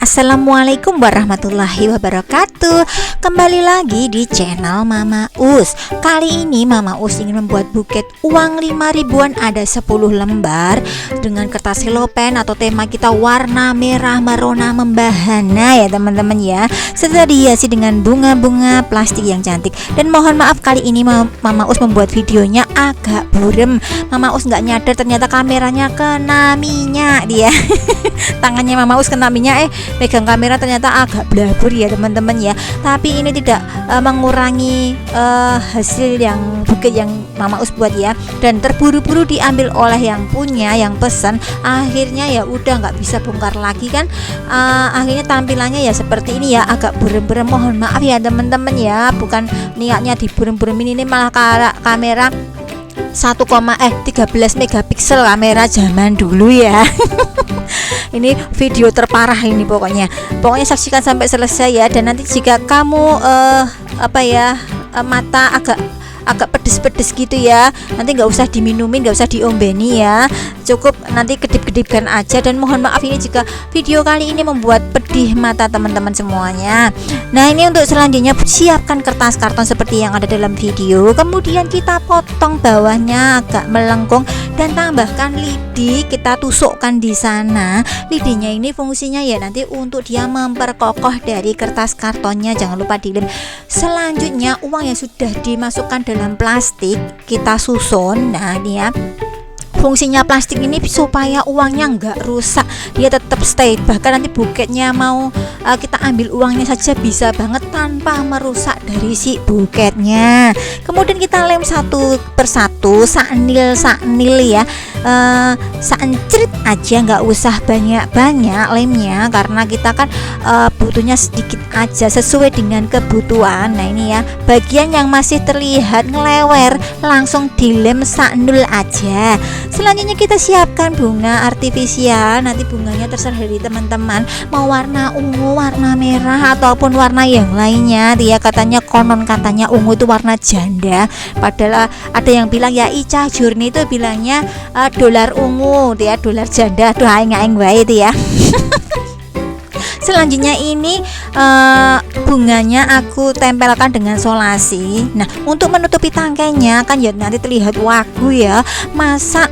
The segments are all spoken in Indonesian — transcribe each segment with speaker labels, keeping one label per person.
Speaker 1: Assalamualaikum warahmatullahi wabarakatuh. Kembali lagi di channel Mama Us. Kali ini Mama Us ingin membuat buket uang 5 ribuan ada 10 lembar dengan kertas selopen atau tema kita warna merah merona membahana ya teman-teman ya. Serta dihiasi dengan bunga-bunga plastik yang cantik. Dan mohon maaf kali ini Mama Us membuat videonya agak burem. Mama Us nggak nyadar ternyata kameranya kena minyak dia. Tangannya Mama Us kena minyak pegang kamera ternyata agak blabur ya teman-teman ya. Tapi ini tidak mengurangi hasil yang buket yang Mama Us buat ya. Dan terburu-buru diambil oleh yang punya, yang pesen. Akhirnya ya udah nggak bisa bongkar lagi kan. Akhirnya tampilannya ya seperti ini ya, agak burem-burem. Mohon maaf ya teman-teman ya. Bukan niatnya diburem-buremin, ini malah kamera 13 megapiksel kamera zaman dulu ya. Ini video terparah ini pokoknya saksikan sampai selesai ya. Dan nanti jika kamu mata agak pedes-pedes gitu ya, nanti nggak usah diminumin, nggak usah diombeni ya, cukup nanti kedip-kedipkan aja. Dan mohon maaf ini jika video kali ini membuat pedih mata teman-teman semuanya. Nah ini untuk selanjutnya siapkan kertas karton seperti yang ada dalam video, kemudian kita potong bawahnya agak melengkung dan tambahkan lidi, kita tusukkan di sana. Lidinya ini fungsinya ya nanti untuk dia memperkokoh dari kertas kartonnya, jangan lupa dilem. Selanjutnya uang yang sudah dimasukkan dalam plastik kita susun. Nah ini ya, fungsinya plastik ini supaya uangnya nggak rusak, dia tetap stay. Bahkan nanti buketnya mau kita ambil uangnya saja bisa banget tanpa merusak dari si buketnya. Kemudian kita lem satu persatu, saknil ya, saencrit aja, nggak usah banyak-banyak lemnya karena kita kan butuhnya sedikit aja sesuai dengan kebutuhan. Nah ini ya, bagian yang masih terlihat ngelewer langsung dilem saknul aja. Selanjutnya kita siapkan bunga artifisial. Nanti bunganya terserah dari teman-teman, mau warna ungu, warna merah ataupun warna yang lainnya. Dia katanya konon katanya ungu itu warna janda. Padahal ada yang bilang ya Ica Jurni itu bilangnya dolar ungu, dia dolar janda. Aduh aing wae itu ya. Selanjutnya ini bunganya aku tempelkan dengan solasi. Nah untuk menutupi tangkainya kan ya nanti terlihat wagu ya. Masa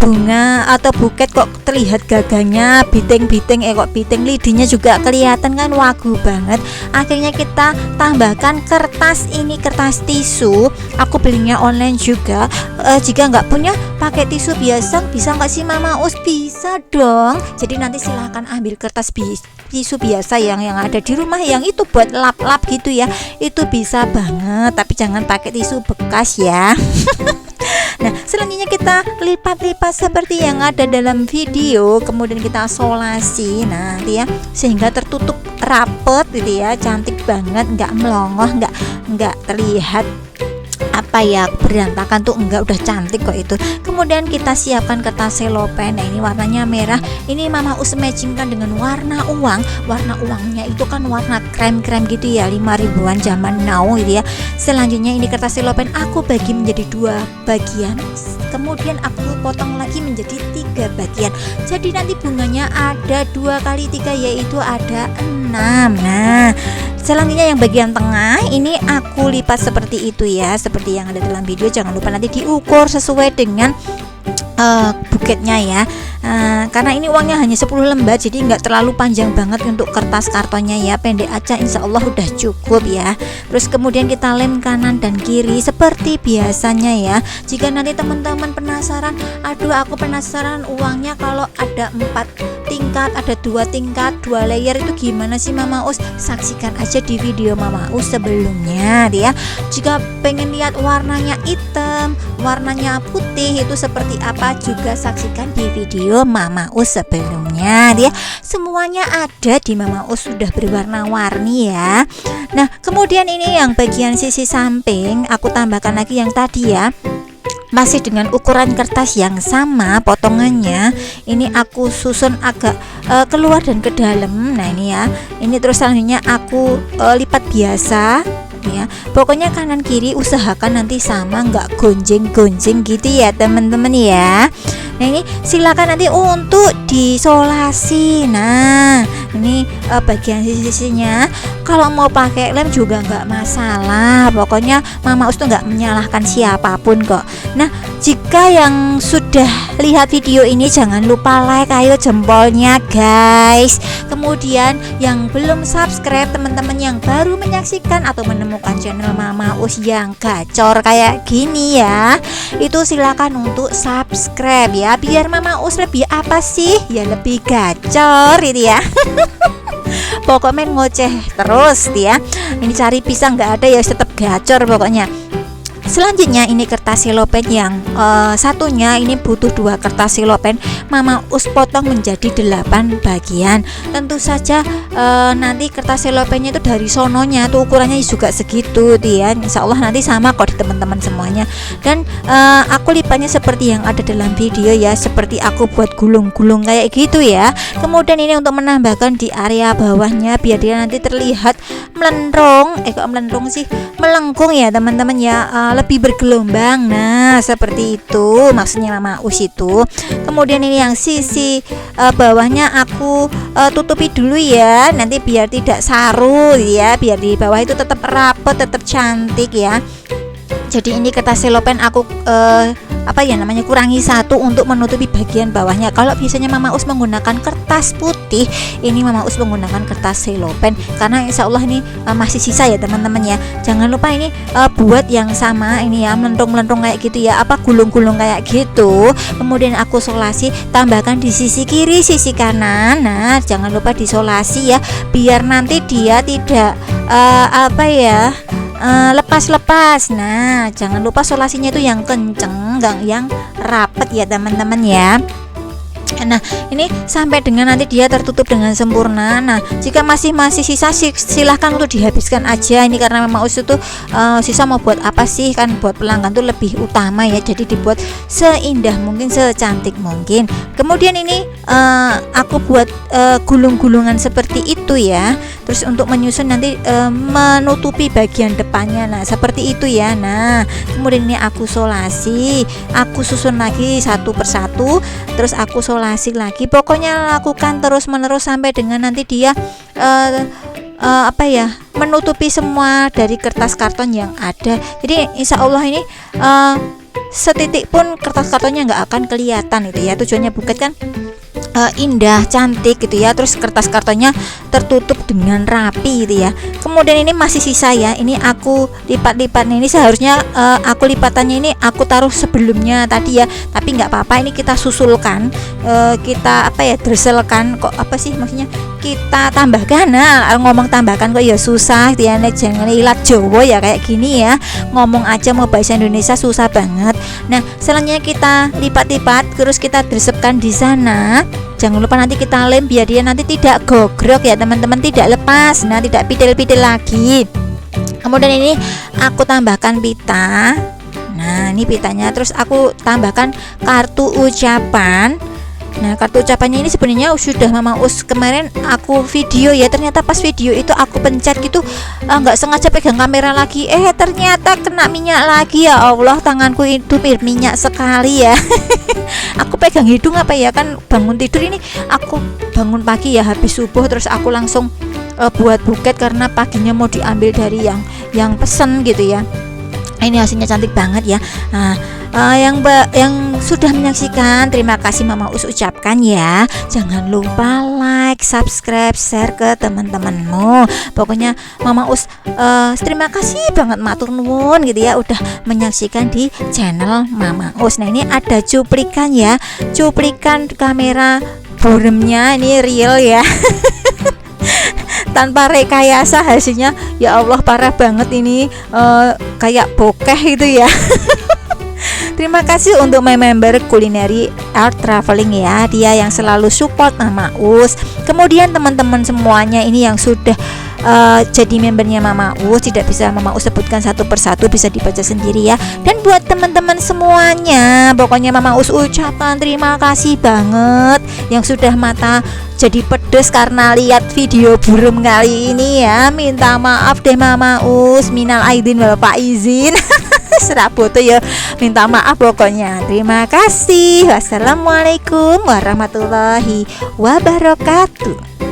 Speaker 1: bunga atau buket kok terlihat gagangnya biting-biting, kok biting, lidinya juga kelihatan kan wagu banget. Akhirnya kita tambahkan kertas, ini kertas tisu, aku belinya online juga. Jika nggak punya pakai tisu biasa bisa nggak sih Mama Us? Bisa dong. Jadi nanti silahkan ambil kertas tisu biasa yang ada di rumah, yang itu buat lap-lap gitu ya, itu bisa banget, tapi jangan pakai tisu bekas ya. Nah selanjutnya kita lipat-lipat seperti yang ada dalam video, kemudian kita solasi nanti ya sehingga tertutup rapet gitu ya, cantik banget, nggak melongoh, nggak terlihat berantakan tuh, enggak, udah cantik kok itu. Kemudian kita siapkan kertas selopen. Nah ini warnanya merah, ini Mama Us matchingkan dengan warna uang. Warna uangnya itu kan warna krem-krem gitu ya, 5 ribuan zaman now gitu ya. Selanjutnya ini kertas selopen aku bagi menjadi 2 bagian, kemudian aku potong lagi menjadi 3 bagian. Jadi nanti bunganya ada 2 kali 3 yaitu ada 6. Nah selanjutnya yang bagian tengah ini aku lipat seperti itu ya, seperti yang ada dalam video. Jangan lupa nanti diukur sesuai dengan buketnya ya. Karena ini uangnya hanya 10 lembar, jadi nggak terlalu panjang banget untuk kertas kartonnya ya, pendek aja insya Allah udah cukup ya. Terus kemudian kita lem kanan dan kiri seperti biasanya ya. Jika nanti teman-teman penasaran, aduh aku penasaran uangnya kalau ada 4 tingkat, ada 2 tingkat, 2 layer itu gimana sih Mama Us? Saksikan aja di video Mama Us sebelumnya ya. Jika pengen lihat warnanya hitam, warnanya putih itu seperti apa juga saksikan di video Mama Us sebelumnya ya. Semuanya ada di Mama Us sudah berwarna-warni ya. Nah kemudian ini yang bagian sisi samping aku tambahkan lagi yang tadi ya, masih dengan ukuran kertas yang sama potongannya. Ini aku susun agak keluar dan ke dalam. Nah ini ya, ini terus selanjutnya aku lipat biasa ya. Pokoknya kanan kiri usahakan nanti sama, nggak gonjeng-gonjeng gitu ya teman-teman ya. Nah ini silakan nanti untuk disolasi. Nah ini bagian sisi-sisinya kalau mau pakai lem juga nggak masalah. Pokoknya Mama Us tuh nggak menyalahkan siapapun kok. Nah jika yang sudah lihat video ini jangan lupa like, ayo jempolnya guys. Kemudian yang belum subscribe, teman-teman yang baru menyaksikan atau menemukan channel Mama Us yang gacor kayak gini ya, itu silakan untuk subscribe ya, biar Mama Us lebih apa sih ya, lebih gacor itu ya. Pokoknya ngoceh terus ya, ini cari pisang nggak ada ya tetap gacor pokoknya. Selanjutnya ini kertas selopen yang satunya ini butuh 2 kertas selopen. Mama Us potong menjadi 8 bagian. Tentu saja nanti kertas selopennya itu dari sononya tuh ukurannya juga segitu tuh ya. Insya Allah nanti sama kok di teman-teman semuanya. Dan aku lipatnya seperti yang ada dalam video ya, seperti aku buat gulung-gulung kayak gitu ya. Kemudian ini untuk menambahkan di area bawahnya biar dia nanti terlihat melendrong, kok melendrong sih, melengkung ya teman-teman ya, lebih bergelombang. Nah seperti itu maksudnya Mama Us itu. Kemudian ini yang sisi bawahnya aku tutupi dulu ya, nanti biar tidak saru ya, biar di bawah itu tetap rapat, tetap cantik ya. Jadi ini kertas selopen aku kurangi 1 untuk menutupi bagian bawahnya. Kalau biasanya Mama Us menggunakan kertas putih, ini Mama Us menggunakan kertas selopen karena insya Allah ini masih sisa ya teman-teman ya. Jangan lupa ini buat yang sama ini ya, melendung-melendung kayak gitu ya, gulung-gulung kayak gitu. Kemudian aku solasi, tambahkan di sisi kiri, sisi kanan. Nah jangan lupa disolasi ya, biar nanti dia tidak lepas-lepas. Nah jangan lupa solasinya itu yang kenceng, yang rapet ya teman-teman ya. Nah ini sampai dengan nanti dia tertutup dengan sempurna. Nah jika masih sisa silahkan untuk dihabiskan aja ini, karena Mama Us itu sisa mau buat apa sih, kan buat pelanggan tuh lebih utama ya, jadi dibuat seindah mungkin, secantik mungkin. Kemudian ini aku buat gulung-gulungan seperti itu ya. Terus untuk menyusun nanti menutupi bagian depannya, nah seperti itu ya. Nah kemudian ini aku solasi, aku susun lagi satu persatu, terus aku solasi lagi. Pokoknya lakukan terus menerus sampai dengan nanti dia menutupi semua dari kertas karton yang ada. Jadi insya Allah ini setitik pun kertas kartonnya nggak akan kelihatan itu ya. Tujuannya buket kan indah, cantik gitu ya. Terus kertas kartonnya tertutup dengan rapi gitu ya. Kemudian ini masih sisa ya, ini aku lipat-lipatnya ini seharusnya aku lipatannya ini aku taruh sebelumnya tadi ya, tapi nggak apa-apa, ini kita susulkan, kita dreselkan, kok maksudnya kita tambahkan. Nah ngomong tambahkan kok ya susah gitu ya, jangan ilat Jawa ya kayak gini ya, ngomong aja mau bahasa Indonesia susah banget. Nah selanjutnya kita lipat-lipat, terus kita dresepkan di sana. Jangan lupa nanti kita lem biar dia nanti tidak gogrok ya teman-teman, tidak lepas, nah tidak pidel-pidel lagi. Kemudian ini aku tambahkan pita. Nah ini pitanya, terus aku tambahkan kartu ucapan. Nah kartu ucapannya ini sebenarnya sudah Mama Us kemarin aku video ya, ternyata pas video itu aku pencet gitu, nggak sengaja pegang kamera lagi, ternyata kena minyak lagi. Ya Allah, tanganku itu minyak sekali ya. Aku pegang hidung kan bangun tidur ini, aku bangun pagi ya habis subuh, terus aku langsung buat buket karena paginya mau diambil dari yang pesen gitu ya. Ini hasilnya cantik banget ya. Nah yang sudah menyaksikan, terima kasih Mama Us ucapkan ya. Jangan lupa like, subscribe, share ke teman-temanmu. Pokoknya Mama Us terima kasih banget, matur nuwun gitu ya, udah menyaksikan di channel Mama Us. Nah ini ada cuplikan ya, cuplikan kamera boremnya, ini real ya. Tanpa rekayasa, hasilnya ya Allah parah banget ini, kayak bokeh itu ya. Terima kasih untuk member Culinary Art Traveling ya, dia yang selalu support Mama Us. Kemudian teman-teman semuanya ini yang sudah jadi membernya Mama Us, tidak bisa Mama Us sebutkan satu persatu, bisa dibaca sendiri ya. Dan buat teman-teman semuanya, pokoknya Mama Us ucapkan terima kasih banget yang sudah mata jadi pedes karena lihat video burung kali ini ya. Minta maaf deh Mama Us, minal aidin wal faizin. Seraboto ya, minta maaf pokoknya. Terima kasih. Wassalamualaikum warahmatullahi wabarakatuh.